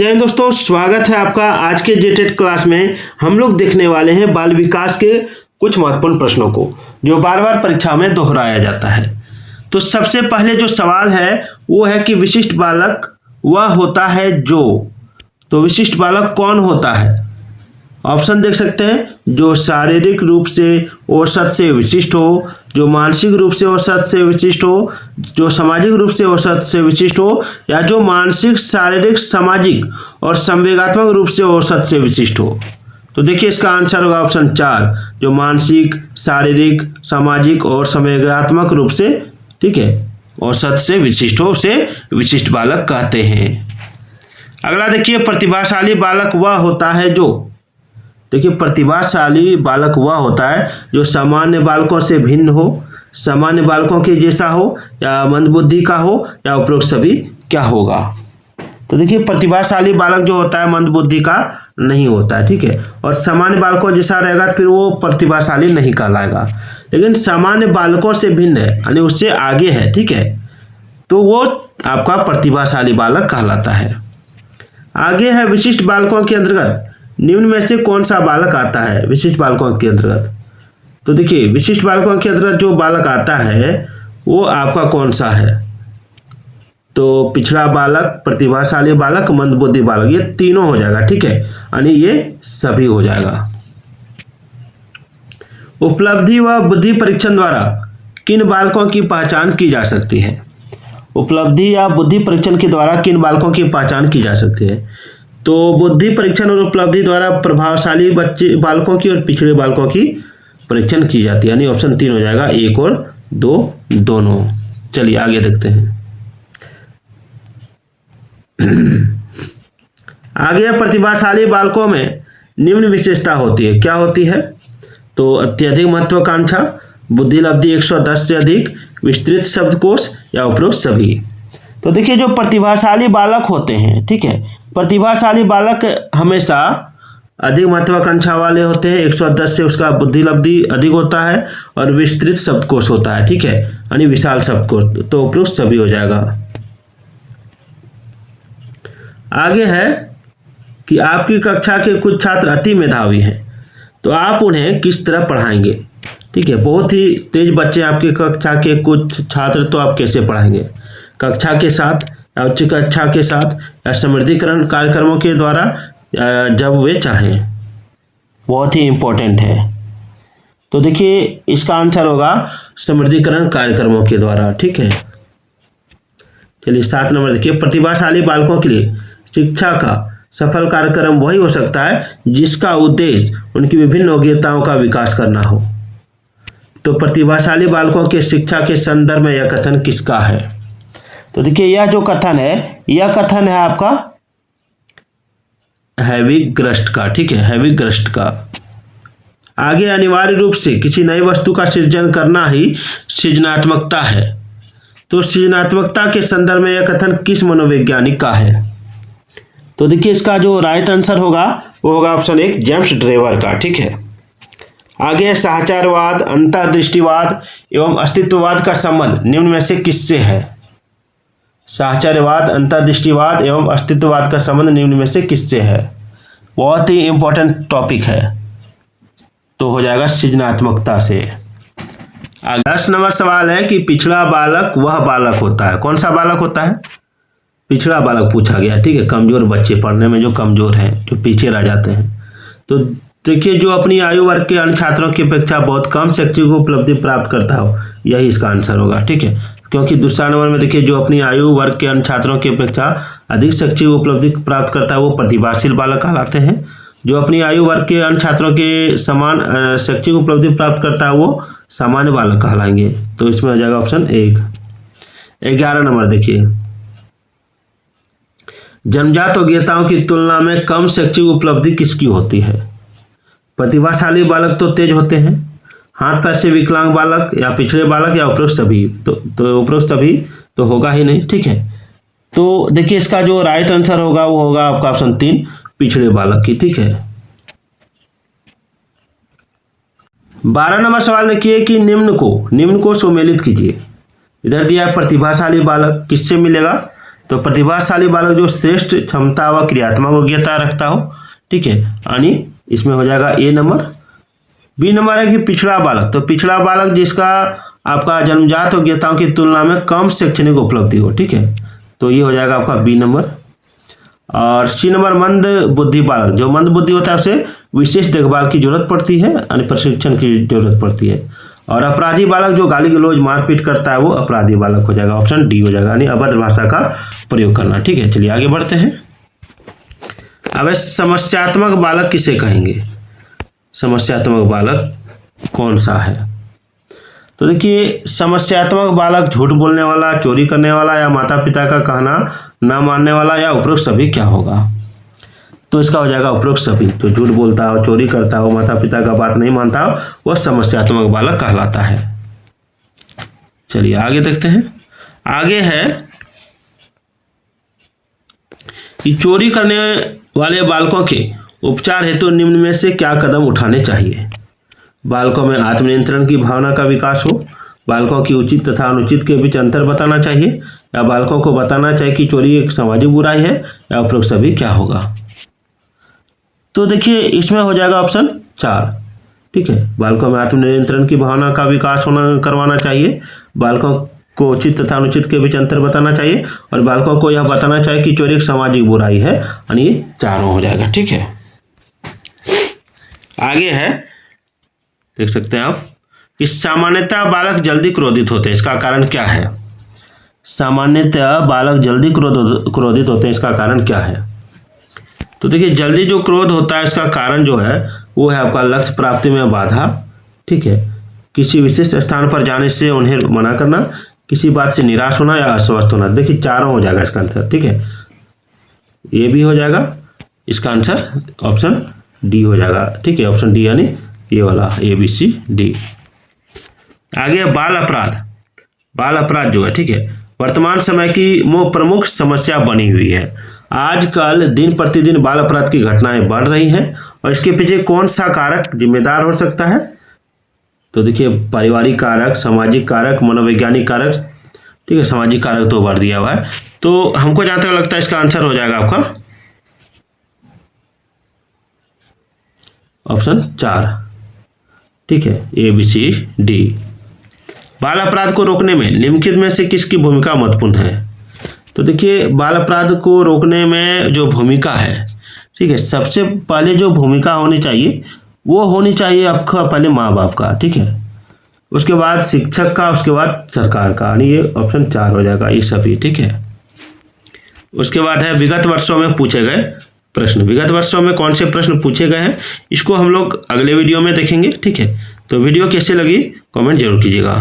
जय हिंद दोस्तों, स्वागत है आपका। आज के जेटेट क्लास में हम लोग देखने वाले हैं बाल विकास के कुछ महत्वपूर्ण प्रश्नों को जो बार बार परीक्षा में दोहराया जाता है। तो सबसे पहले जो सवाल है वो है कि विशिष्ट बालक वह होता है जो, तो विशिष्ट बालक कौन होता है? ऑप्शन देख सकते हैं, जो शारीरिक रूप से औसत से विशिष्ट हो, जो मानसिक रूप से औसत से विशिष्ट हो, जो सामाजिक रूप से औसत से विशिष्ट हो, या जो मानसिक, शारीरिक, सामाजिक और संवेगात्मक रूप से औसत से विशिष्ट हो। तो देखिए इसका आंसर होगा ऑप्शन 4, जो मानसिक, शारीरिक, सामाजिक और संवेगात्मक रूप से, ठीक है, औसत से विशिष्ट हो, उसे विशिष्ट बालक कहते हैं। अगला देखिए, प्रतिभाशाली बालक वह होता है जो, देखिए प्रतिभाशाली बालक वह होता है जो सामान्य बालकों से भिन्न हो, सामान्य बालकों के जैसा हो, या मंदबुद्धि का हो, या उपरोक्त सभी क्या होगा? तो देखिए प्रतिभाशाली बालक जो होता है मंदबुद्धि का नहीं होता है, ठीक है, और सामान्य बालकों जैसा रहेगा तो फिर वो प्रतिभाशाली नहीं कहलाएगा। लेकिन सामान्य बालकों से भिन्न है यानी उससे आगे है, ठीक है, तो वो आपका प्रतिभाशाली बालक कहलाता है। आगे है विशिष्ट बालकों के अंतर्गत निम्न में से कौन सा बालक आता है? विशिष्ट बालकों के अंतर्गत, तो देखिए विशिष्ट बालकों के अंतर्गत जो बालक आता है वो आपका कौन सा है? तो पिछड़ा बालक, प्रतिभाशाली बालक, मंदबुद्धि बालक, ये तीनों हो जाएगा, ठीक है, यानी ये सभी हो जाएगा। उपलब्धि व बुद्धि परीक्षण द्वारा किन बालकों की पहचान की जा सकती है? उपलब्धि या बुद्धि परीक्षण के द्वारा किन बालकों की पहचान की जा सकती है? तो बुद्धि परीक्षण और उपलब्धि द्वारा प्रभावशाली बच्चे बालकों की और पिछड़े बालकों की परीक्षण की जाती है, यानी ऑप्शन 3 हो जाएगा, 1 और 2 दोनों। चलिए आगे देखते हैं। आगे प्रतिभाशाली बालकों में निम्न विशेषता होती है, क्या होती है? तो अत्यधिक महत्वाकांक्षा, बुद्धि लब्धि 110 से अधिक, विस्तृत शब्दकोश, या उपरोक्त सभी। तो देखिए जो प्रतिभाशाली बालक होते हैं, ठीक है, प्रतिभाशाली बालक हमेशा अधिक महत्वाकांक्षा वाले होते हैं, 110 से उसका बुद्धि लब्धि अधिक होता है, और विस्तृत शब्दकोश होता है, ठीक है, यानी विशाल शब्दकोश, तो उपरोक्त सभी हो जाएगा। आगे है कि आपकी कक्षा के कुछ छात्र अति मेधावी हैं, तो आप उन्हें किस तरह पढ़ाएंगे? ठीक है, बहुत ही तेज बच्चे आपकी कक्षा के कुछ छात्र, तो आप कैसे पढ़ाएंगे? कक्षा के साथ, या उच्च कक्षा के साथ, या समृद्धिकरण कार्यक्रमों के द्वारा, या जब वे चाहें। बहुत ही इम्पोर्टेंट है। तो देखिए इसका आंसर होगा समृद्धिकरण कार्यक्रमों के द्वारा, ठीक है। चलिए 7 नंबर देखिए, प्रतिभाशाली बालकों के लिए शिक्षा का सफल कार्यक्रम वही हो सकता है जिसका उद्देश्य उनकी विभिन्न योग्यताओं का विकास करना हो। तो प्रतिभाशाली बालकों के शिक्षा के संदर्भ में यह कथन किसका है? तो देखिए यह जो कथन है, यह कथन है आपका हैविग्रस्ट का, ठीक है, हैविग्रस्ट का। आगे अनिवार्य रूप से किसी नई वस्तु का सृजन करना ही सृजनात्मकता है। तो सृजनात्मकता के संदर्भ में यह कथन किस मनोवैज्ञानिक का है? तो देखिए इसका जो राइट आंसर होगा वो होगा ऑप्शन 1, जेम्स ड्रेवर का, ठीक है। आगे साहचर्यवाद, अंतर्दृष्टिवाद एवं अस्तित्ववाद का संबंध निम्न में से किससे है? साहचर्यवाद, अंतर्दृष्टिवाद एवं अस्तित्ववाद का संबंध निम्न में से किससे है? बहुत ही इंपॉर्टेंट टॉपिक है, तो हो जाएगा सृजनात्मकता से। 10 नंबर सवाल है कि पिछड़ा बालक वह बालक होता है, कौन सा बालक होता है? पिछड़ा बालक पूछा गया, ठीक है, कमजोर बच्चे, पढ़ने में जो कमजोर हैं, जो पीछे रह जाते हैं। तो देखिए जो अपनी आयु वर्ग के अन्य छात्रों की अपेक्षा बहुत कम शैक्षिक उपलब्धि प्राप्त करता हो, यही इसका आंसर होगा, ठीक है, क्योंकि दूसरा नंबर में देखिए जो अपनी आयु वर्ग के अन्य छात्रों की अपेक्षा अधिक शैक्षिक उपलब्धि प्राप्त करता है वो प्रतिभाशील बालक कहलाते हैं। जो अपनी आयु वर्ग के अन्य छात्रों के समान शैक्षिक उपलब्धि प्राप्त करता है वो सामान्य बालक कहलाएंगे। तो इसमें हो जाएगा ऑप्शन 1। 11 नंबर देखिए, जन्मजात योग्यताओं की तुलना में कम शैक्षिक उपलब्धि किसकी होती है? प्रतिभाशाली बालक तो तेज होते हैं, हाथ पैर से विकलांग बालक, या पिछड़े बालक, या उपरोक्त सभी। तो उपरोक्त सभी तो होगा ही नहीं, ठीक है। तो देखिए इसका जो राइट आंसर होगा वो होगा आपका ऑप्शन 3, पिछड़े बालक की, ठीक है। 12 नंबर सवाल देखिए कि निम्न को सुमेलित कीजिए। इधर दिया प्रतिभाशाली बालक, किससे मिलेगा? तो प्रतिभाशाली बालक जो श्रेष्ठ क्षमता व क्रियात्मक योग्यता रखता हो, ठीक है, यानी इसमें हो जाएगा ए नंबर। बी नंबर है कि पिछड़ा बालक, तो पिछड़ा बालक जिसका आपका जन्मजात योग्यताओं की तुलना में कम शैक्षणिक उपलब्धि हो, ठीक है, तो ये हो जाएगा आपका बी नंबर। और सी नंबर मंद बुद्धि बालक, जो मंद बुद्धि होता है उसे विशेष देखभाल की जरूरत पड़ती है, यानी प्रशिक्षण की जरूरत पड़ती है। और अपराधी बालक जो गाली गलौज मारपीट करता है वो अपराधी बालक हो जाएगा, ऑप्शन डी हो जाएगा, यानी अभद्र भाषा का प्रयोग करना। ठीक है, चलिए आगे बढ़ते हैं। अब समस्यात्मक बालक किसे कहेंगे? समस्यात्मक बालक कौन सा है? तो देखिए, समस्यात्मक बालक झूठ बोलने वाला, चोरी करने वाला, या माता पिता का कहना न मानने वाला, या उपरोक्त सभी क्या होगा? तो इसका हो जाएगा उपरोक्त सभी। जो झूठ बोलता हो, चोरी करता हो, माता पिता का बात नहीं मानता हो, वह समस्यात्मक बालक कहलाता है। चलिए आगे देखते हैं। आगे है कि चोरी करने वाले बालकों के उपचार हेतु निम्न में से क्या कदम उठाने चाहिए? बालकों में आत्मनियंत्रण की भावना का विकास हो, बालकों की उचित तथा अनुचित के बीच अंतर बताना चाहिए, या बालकों को बताना चाहिए कि चोरी एक सामाजिक बुराई है, या उपरोक्त सभी क्या होगा? तो देखिए, इसमें हो जाएगा ऑप्शन 4। ठीक है, बालकों में आत्मनियंत्रण की भावना का विकास करवाना चाहिए, बालकों को उचित तथा अनुचित के बीच अंतर बताना चाहिए, और बालकों को यह बताना चाहिए कि चोरी एक सामाजिक बुराई है, यानी ये चारों हो जाएगा। ठीक है, आगे है, देख सकते हैं आप कि सामान्यतः बालक जल्दी क्रोधित होते हैं, इसका कारण क्या है? सामान्यतः बालक जल्दी क्रोधित होते हैं, इसका कारण क्या है? तो देखिए, जल्दी जो क्रोध होता है इसका कारण जो है वो है आपका लक्ष्य प्राप्ति में बाधा। ठीक है, किसी विशिष्ट स्थान पर जाने से उन्हें मना करना, किसी बात से निराश होना, या अस्वस्थ होना। देखिए, चारों हो जाएगा इसका आंसर। ठीक है, ये भी हो जाएगा, इसका आंसर ऑप्शन डी हो जाएगा। ठीक है, ऑप्शन डी यानी ये वाला ABCD। आगे बाल अपराध। बाल अपराध जो है, ठीक है, वर्तमान समय की प्रमुख समस्या बनी हुई है। आजकल दिन प्रतिदिन बाल अपराध की घटनाएं बढ़ रही हैं, और इसके पीछे कौन सा कारक जिम्मेदार हो सकता है? तो देखिए, पारिवारिक कारक, सामाजिक कारक, मनोवैज्ञानिक कारक। ठीक है, सामाजिक कारक 2 बार दिया हुआ है, तो हमको जहां तक लगता है इसका आंसर हो जाएगा आपका ऑप्शन 4। ठीक है, ABCD। बाल अपराध को रोकने में निम्नलिखित में से किसकी भूमिका महत्वपूर्ण है? तो देखिए, बाल अपराध को रोकने में जो भूमिका है, ठीक है, सबसे पहले जो भूमिका होनी चाहिए वो होनी चाहिए आपका पहले माँ बाप का। ठीक है, उसके बाद शिक्षक का, उसके बाद सरकार का, यानी ये ऑप्शन 4 हो जाएगा, ये सभी। ठीक है, उसके बाद है विगत वर्षों में पूछे गए प्रश्न। विगत वर्षों में कौन से प्रश्न पूछे गए हैं, इसको हम लोग अगले वीडियो में देखेंगे। ठीक है, तो वीडियो कैसे लगी कमेंट जरूर कीजिएगा।